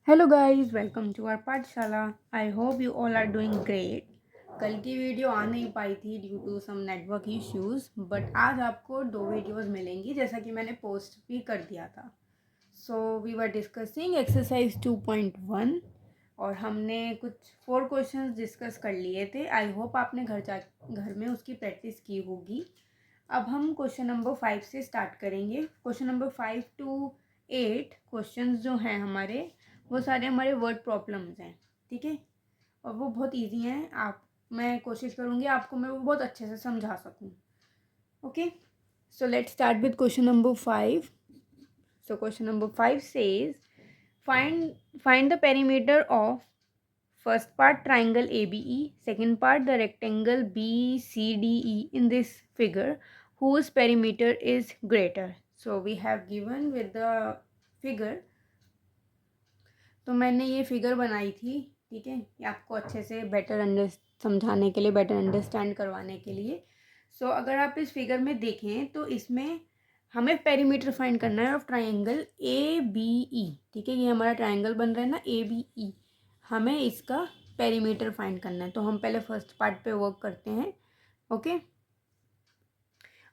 Hello guys, welcome to our पाठशाला। I hope you all are doing great. कल की video आ नहीं पाई थी due to some network issues, but आज आपको दो वीडियोस मिलेंगी जैसा कि मैंने पोस्ट भी कर दिया था। So we were discussing exercise 2.1 और हमने कुछ 4 क्वेश्चंस डिस्कस कर लिए थे। आई होप आपने घर में उसकी प्रैक्टिस की होगी। अब हम क्वेश्चन नंबर 5 से स्टार्ट करेंगे। क्वेश्चन नंबर 5 to 8 क्वेश्चंस जो हैं हमारे, वो सारे हमारे वर्ड प्रॉब्लम्स हैं, ठीक है। और वो बहुत इजी हैं। मैं कोशिश करूँगी आपको मैं वो बहुत अच्छे से समझा सकूँ। Okay, so let's start with question number 5. So question number 5 says find the perimeter of first part triangle ABE, second part the rectangle BCDE in this figure, whose perimeter is greater. So we have given with the figure. तो मैंने ये figure बनाई थी, ठीक है, ये आपको अच्छे से समझाने के लिए, बेटर अंडरस्टैंड करवाने के लिए। सो अगर आप इस फिगर में देखें तो इसमें हमें पेरीमीटर फाइंड करना है of triangle A B E, ठीक है। ये हमारा ट्राइंगल बन रहा है ना, ए बी ई। हमें इसका पेरीमीटर फाइंड करना है, तो हम पहले फर्स्ट पार्ट पे वर्क करते हैं। ओके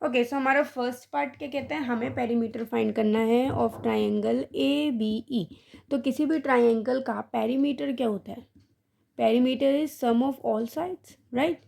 ओके, सो हमारा फर्स्ट पार्ट क्या कहता है, हमें पेरीमीटर फाइंड करना है of triangle A B E. तो किसी भी ट्राइंगल का पेरीमीटर क्या होता है? Perimeter is sum of all sides, right,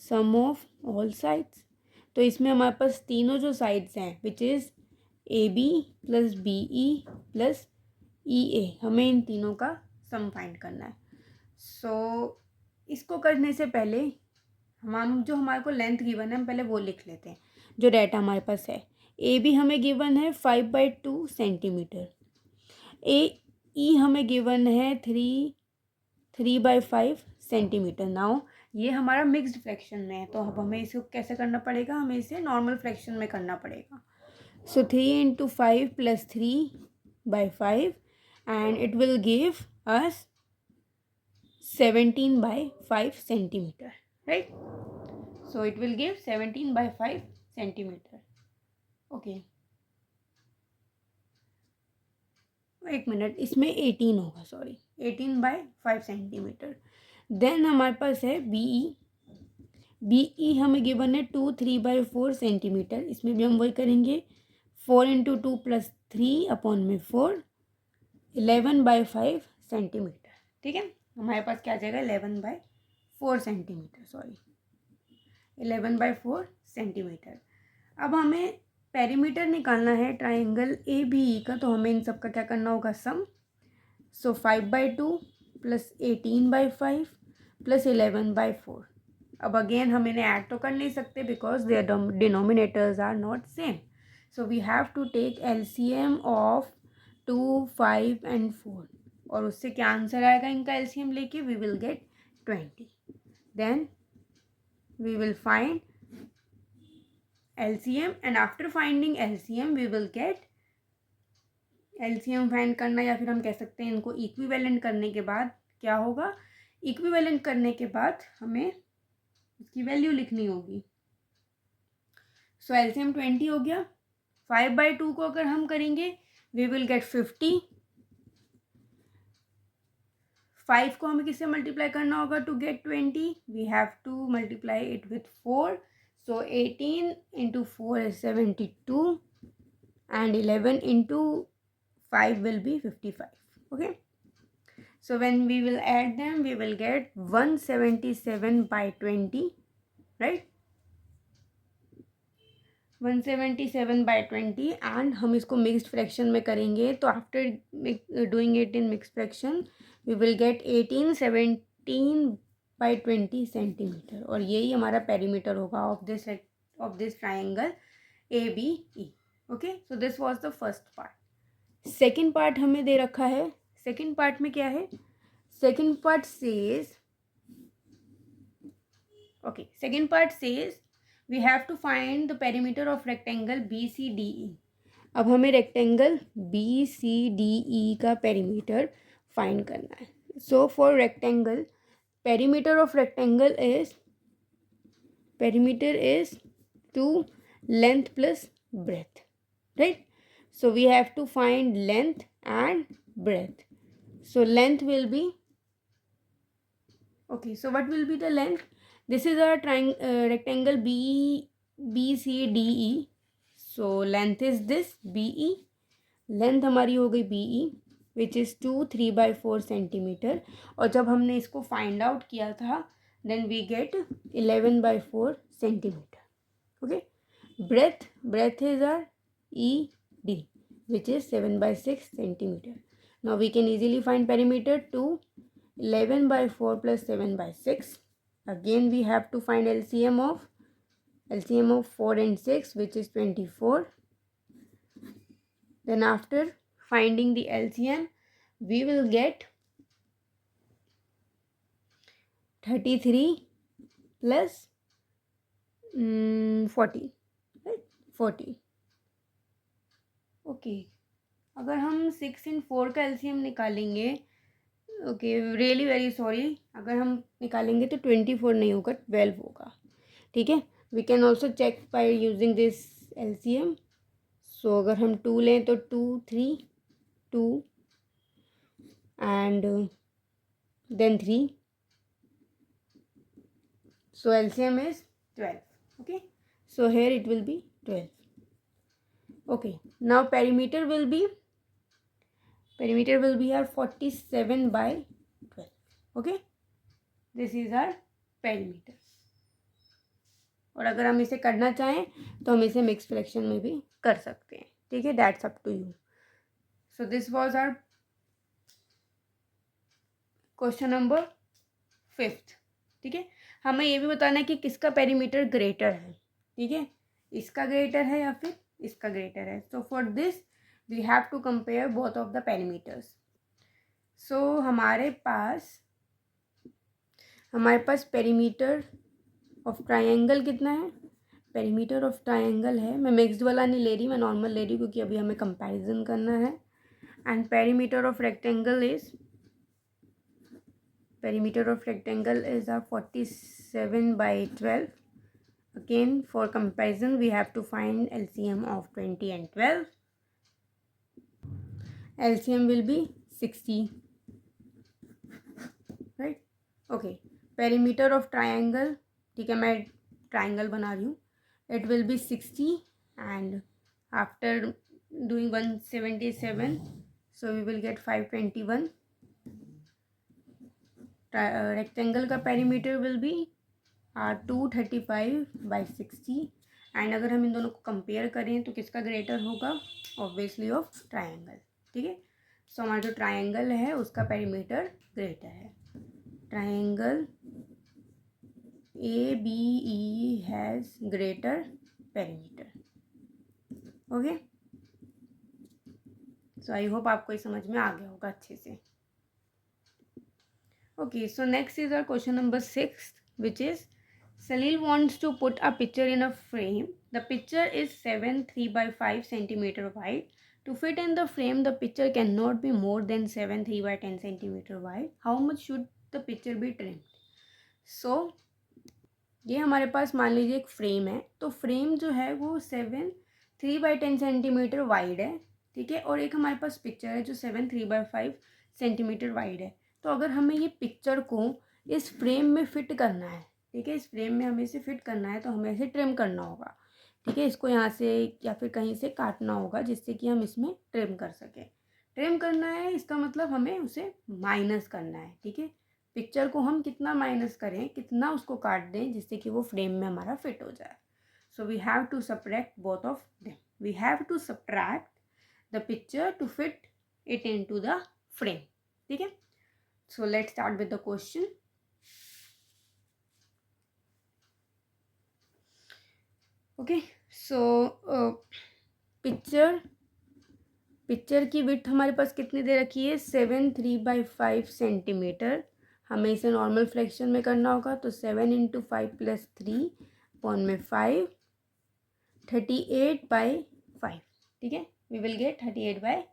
sum of all sides. तो इसमें हमारे पास तीनों जो साइड्स हैं which is A B plus B E plus E A, हमें इन तीनों का सम फाइंड करना है। सो इसको करने से पहले हम जो हमारे को लेंथ गिवन है हम पहले वो लिख लेते हैं जो डाटा हमारे पास है। ए बी हमें गिवन है 5/2 सेंटीमीटर। ए ई हमें गिवन है 3/5 सेंटीमीटर। नाउ ये हमारा मिक्स्ड फ्रैक्शन में है, तो अब हमें इसको कैसे करना पड़ेगा, हमें इसे नॉर्मल फ्रैक्शन में करना पड़ेगा। सो 3 × 5 + 3/5 and it will give us 17/5 centimetre, right. So it will give 17/5 centimeter. Okay. एक मिनट, इसमें 18 होगा, सॉरी, 18/5 सेंटीमीटर। देन हमारे पास है बी ई हमें गिवन है 3/4 सेंटीमीटर। इसमें भी हम वही करेंगे, 4 × 2 + 3/4 11/5 सेंटीमीटर, ठीक है। हमारे पास क्या आ जाएगा, 11/4 सेंटीमीटर, सॉरी 11/4 सेंटीमीटर। अब हमें पेरीमीटर निकालना है ट्राइंगल ए बी ई का, तो हमें इन सब का क्या करना होगा, सम। सो 5/2 + 18/5 + 11/4। अब अगेन हम इन्हें ऐड तो कर नहीं सकते because their denominators are not same. So we have to take LCM of 2, 5 and 4, और उससे क्या आंसर आएगा इनका LCM लेके, we will get 20। Then we will find LCM and after finding LCM we will get LCM find करना, या फिर हम कह सकते हैं इनको इक्विवेलेंट करने के बाद क्या होगा, इक्विवेलेंट करने के बाद हमें इसकी वैल्यू लिखनी होगी। सो LCM 20 हो गया। 5/2 को अगर हम करेंगे we will get 50। 5 को हमें किससे मल्टीप्लाई करना होगा to get 20, we have to multiply it with 4। So 18 × 4 is 72 and 11 × 5 will be 55. Okay, so when we will add them we will get 177/20, right, 177/20। And हम इसको मिक्स्ड फ्रैक्शन में करेंगे तो after doing it in mixed fraction we will get 1817/20 centimetre, और यही हमारा perimeter होगा of this triangle A B E. Okay, so this was the first part. Second part हमें दे रखा है। सेकेंड पार्ट में क्या है, second part says, okay, second part says we have to find the perimeter of rectangle BCDE। अब हमें rectangle BCDE का पेरीमीटर फाइंड करना है। So for rectangle, perimeter of rectangle is 2 length plus breadth, right? So we have to find length and breadth. So length will be, okay, so what will be the length? This is a rectangle BCDE. So length is this BE. Length हमारी हो गई BE which is 3/4 centimetre. और जब हमने इसको find out किया था then we get 11/4 centimetre. Okay. breadth is our ED which is 7/6 centimeter. Now we can easily find perimeter to 11/4 plus 7/6. Again we have to find LCM of 4 and 6 which is 24. Then after finding the LCM we will get 33 plus 40, right? 40. Okay. अगर हम 6 and 4 का LCM निकालेंगे, okay, really very sorry, अगर हम निकालेंगे तो 24 नहीं होगा, 12 होगा. ठीक है. We can also check by using this LCM. So अगर हम 2 लें तो 2 3 2 and then 3. So LCM is 12. Okay. So here it will be 12. Okay. Now perimeter will be our 47/12. Okay. This is our perimeter. और अगर हम इसे करना चाहें तो हम इसे मिक्स फ्रैक्शन में भी कर सकते हैं. ठीक है. That's up to you. So this was our question number 5. ठीक है. हमें ये भी बताना है कि किसका पेरीमीटर ग्रेटर है. ठीक है. इसका ग्रेटर है या फिर इसका ग्रेटर है. So for this we have to compare both of the perimeters. So हमारे पास पेरीमीटर ऑफ ट्रायंगल कितना है. पेरीमीटर ऑफ ट्रायंगल है, मैं मिक्स्ड वाला नहीं ले रही, मैं नॉर्मल ले रही हूँ क्योंकि अभी हमें कंपैरिजन करना है. And perimeter of rectangle is 47/12. Again for comparison we have to find LCM of 20 and 12. LCM will be 60, right? Okay. Perimeter of triangle, ठीक है, मैं ट्राइंगल बना रही हूँ. It will be 60 and after doing 177 so we will get 521. Rectangle का perimeter will be 235/60. And अगर हम इन दोनों को कंपेयर करें तो किसका ग्रेटर होगा. Obviously of triangle. ठीक है. सो हमारा जो ट्रायंगल है उसका पेरीमीटर ग्रेटर है. Triangle ABE has greater perimeter. Okay. So I hope आपको ये समझ में आ गया होगा अच्छे से. Okay, so next is our question number 6, which is Salil wants to put a picture in a frame. The picture is 7 3/5 centimeter wide. To fit in the frame, the picture cannot be more than 7 3/10 centimeter wide. How much should the picture be trimmed? So ये हमारे पास मान लीजिए एक frame है. तो frame जो है वो 7 3/10 सेंटीमीटर वाइड है. ठीक है. और एक हमारे पास पिक्चर है जो 7 3/5 सेंटीमीटर वाइड है. तो अगर हमें ये पिक्चर को इस फ्रेम में फिट करना है, ठीक है, इस फ्रेम में हमें इसे फिट करना है तो हमें इसे ट्रिम करना होगा. ठीक है. इसको यहाँ से या फिर कहीं से काटना होगा जिससे कि हम इसमें ट्रिम कर सकें. ट्रिम करना है इसका मतलब हमें उसे माइनस करना है. ठीक है. पिक्चर को हम कितना माइनस करें, कितना उसको काट दें जिससे कि वो फ्रेम में हमारा फिट हो जाए. So we have to subtract both of them. We have to subtract the picture to fit it into the frame. ठीक है. So let's start with the question. Okay, so picture की width हमारे पास कितनी दे रखी है. 7 3/5 centimetre. हमें इसे normal fraction में करना होगा. तो 7 × 5 + 3 अपॉन में 5 38/5. ठीक है. We will gate 38/5.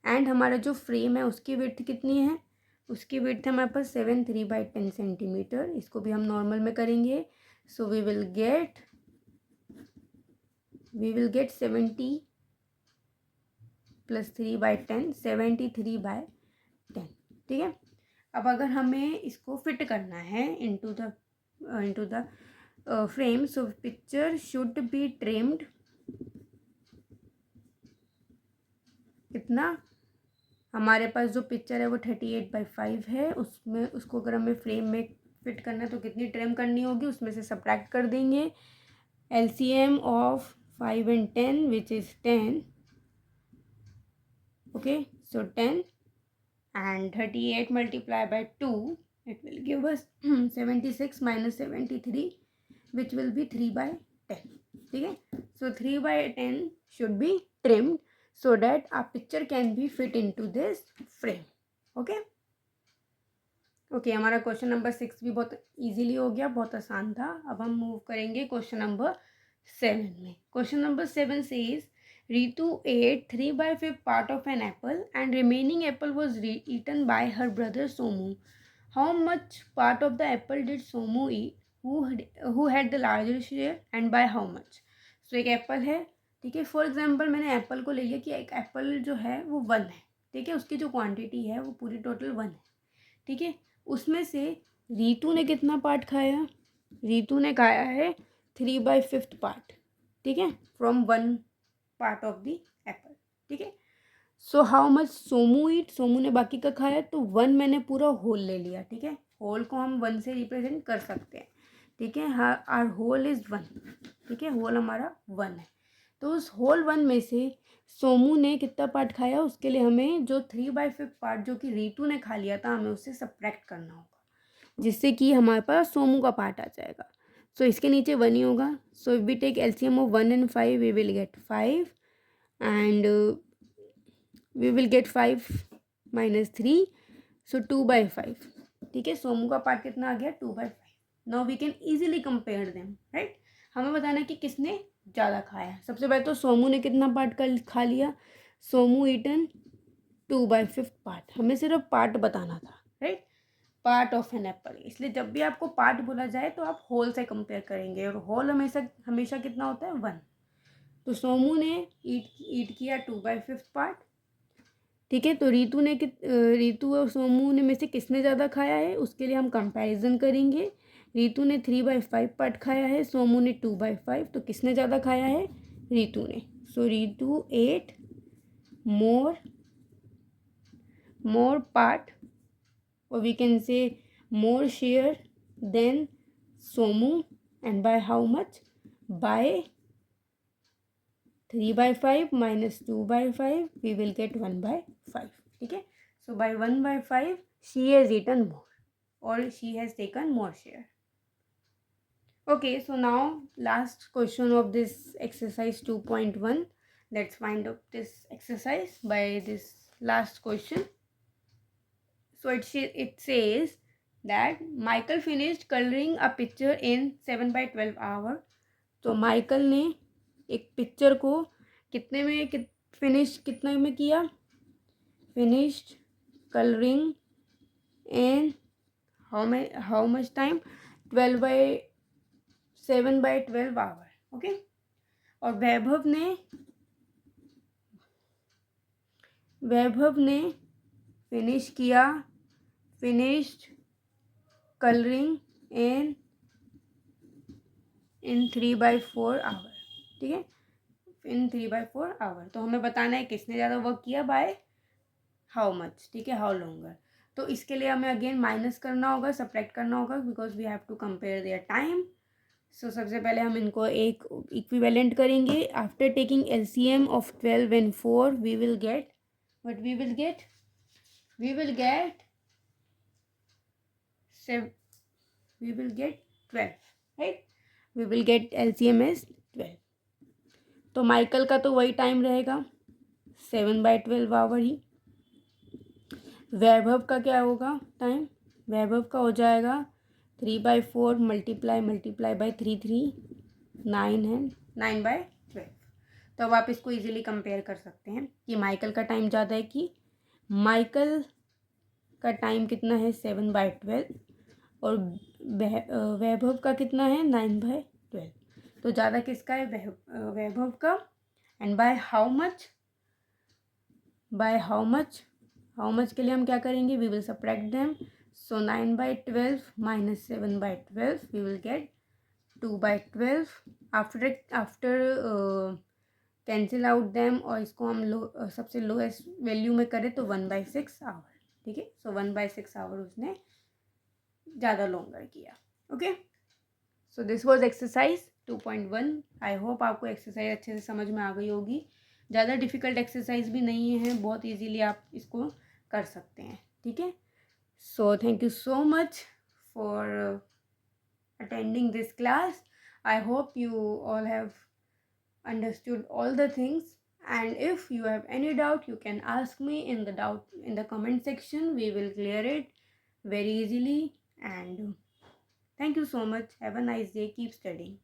एंड हमारा जो फ्रेम है उसकी विड्थ कितनी है. उसकी विड्थ हमारे पास 7 3/10 सेंटीमीटर. इसको भी हम नॉर्मल में करेंगे. So we will get 70 + 3/10 73/5. ठीक है। अब अगर हमें इसको फिट करना है into the frame, so picture should be trimmed कितना, हमारे पास जो पिक्चर है वो 38/5 है, उसमें उसको अगर हमें फ्रेम में फिट करना है तो कितनी ट्रिम करनी होगी, उसमें से सब्ट्रैक्ट कर देंगे LCM of 5 and 10 which is 10. Okay, so 10 and 38 multiplied by 2, it will give us 76 minus 73 which will be 3/10. ठीक है, so 3/10 should be trimmed so that our picture can be fit into this frame. Okay, okay हमारा question number 6 भी बहुत easily हो गया, बहुत आसान था। अब हम मूव करेंगे क्वेश्चन नंबर 7 में। Question number 7 says Ritu ate 3/5 part of an apple and remaining apple was eaten by her brother Somu. How much part of the apple did Somu eat? Who had the larger share and by how much? So एक Apple है, ठीक है। For example मैंने Apple को ले लिया कि एक एप्पल जो है वो 1 है, ठीक है, उसकी जो क्वांटिटी है वो पूरी टोटल 1 है, ठीक है। उसमें से रीतू ने कितना पार्ट खाया, रीतू ने खाया है 3/5 पार्ट, ठीक है, from 1 part of the Apple, ठीक है। सो हाउ मच सोमू ईट, सोमू ने बाकी का खाया, तो 1 मैंने पूरा होल ले लिया, ठीक है। होल को हम 1 से रिप्रेजेंट कर सकते हैं, ठीक है। आर होल इज़ 1, ठीक है, होल हमारा 1 है। तो उस होल 1 में से सोमू ने कितना पार्ट खाया, उसके लिए हमें जो 3/5 पार्ट जो कि रीतू ने खा लिया था, हमें उससे सब्ट्रैक्ट करना होगा, जिससे कि हमारे पास सोमू का पार्ट आ जाएगा। सो इसके नीचे 1 ही होगा। So if we take LCM of 1 and 5 we will get 5 and we will get 5 minus 3, so 2/5, ठीक है। सोमू का पार्ट कितना आ गया, 2/5। Now we can easily compare them, right. हमें बताना है कि किसने ज़्यादा खाया। सबसे पहले तो सोमू ने कितना पार्ट खा लिया, सोमू ईटन 2/5 पार्ट, हमें सिर्फ पार्ट बताना था, right, part of an apple. इसलिए जब भी आपको पार्ट बोला जाए तो आप होल से कंपेयर करेंगे, और होल हमेशा हमेशा कितना होता है, 1। तो सोमू ने ईट किया 2/5 पार्ट, ठीक है। तो रीतू और सोमू ने में से किसने ज़्यादा खाया है, उसके लिए हम कंपैरिजन करेंगे। रीतू ने 3/5 पार्ट खाया है, सोमू ने 2/5, तो किसने ज़्यादा खाया है, रीतू ने। So Ritu ate more part, or we can say more share than Somu, and by how much, by 3/5 minus 2/5 we will get 1/5, ठीक है। So by 1/5 she has eaten more, or she has taken more share. Okay, so now last question of this exercise 2.1. Let's find out this exercise by this last question. So it says that Michael finished coloring a picture in 7/12 hour. तो Michael ने एक picture को कितने में finish कितने में किया, finished colouring in how much time, 7/12 hour, okay. और वैभव ने फिनिश्ड कलरिंग इन 3/4 आवर, ठीक है, इन 3/4 आवर। तो हमें बताना है किसने ज़्यादा वर्क किया, बाय हाउ मच, ठीक है, हाउ लॉन्गर। तो इसके लिए हमें अगेन माइनस करना होगा, सब्ट्रैक्ट करना होगा, because we have to compare their time. So सबसे पहले हम इनको एक इक्विवेलेंट करेंगे। After taking LCM of 12 and 4 we will get 12, राइट। We will get LCM as 12। तो माइकल का तो वही टाइम रहेगा, 7/12 आवर ही। वैभव का क्या होगा टाइम, वैभव का हो जाएगा 3/4 मल्टीप्लाई बाई 3, 9 है, 9/12। तो अब आप इसको इजीली कंपेयर कर सकते हैं कि माइकल का टाइम ज़्यादा है, कि माइकल का टाइम कितना है 7/12 और वैभव का कितना है 9/12। तो ज़्यादा किसका है, वैभव का। And by how much how much के लिए हम क्या करेंगे, we will subtract them. So 9/12 minus 7/12 we will get 2/12. After cancel out them और इसको हम सबसे लोएस्ट वैल्यू में करें तो 1/6 आवर. ठीक है, सो 1/6 आवर उसने ज़्यादा लॉन्गर किया. Okay, so this was exercise 2.1. I hope आपको एक्सरसाइज अच्छे से समझ में आ गई होगी. ज़्यादा डिफ़िकल्ट एक्सरसाइज भी नहीं है, बहुत इजीली आप इसको कर सकते हैं. ठीक है, so thank you so much for attending this class. I hope you all have understood all the things, and if you have any doubt you can ask me in the comment section. We will clear it very easily. And thank you so much. Have a nice day. Keep studying.